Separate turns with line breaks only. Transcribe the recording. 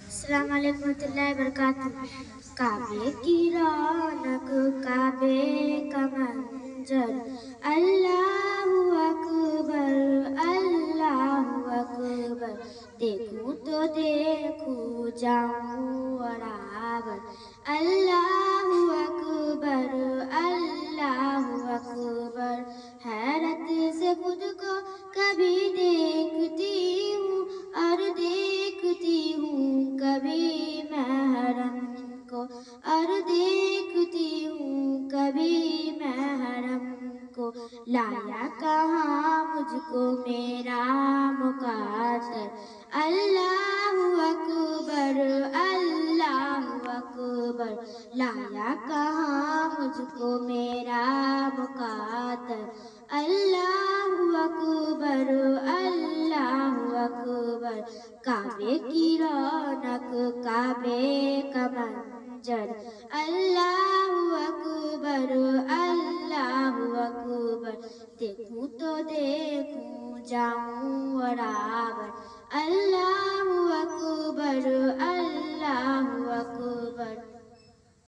अस्सलाम वालेकुम रहमतुल्लाहि वबरकातुहू। काबे की रौनक, काबे का मंजर, अल्लाहु अकबर, अल्लाहु अकबर। देखूं तो देखूं जाऊं बराबर, अल्लाहु अकबर, अल्लाहु अकबर। हैरत से खुद को कभी देखती हूँ और देखती हूँ कभी महरम को, और देखती हूँ कभी महरम को। लाया कहाँ मुझको मेरा मुक़द्दर, अल्लाहु अकबर, अल्लाहु अकबर। लाया कहाँ मुझको मेरा मुक़द्दर, अल्लाहु अकबर, अल्लाहु अकबर। काबे की रौनक, काबे का मंजर, अल्लाहु अकबर, अल्लाहु अकबर। देखूं तो देखूं जाऊं बराबर, अल्लाह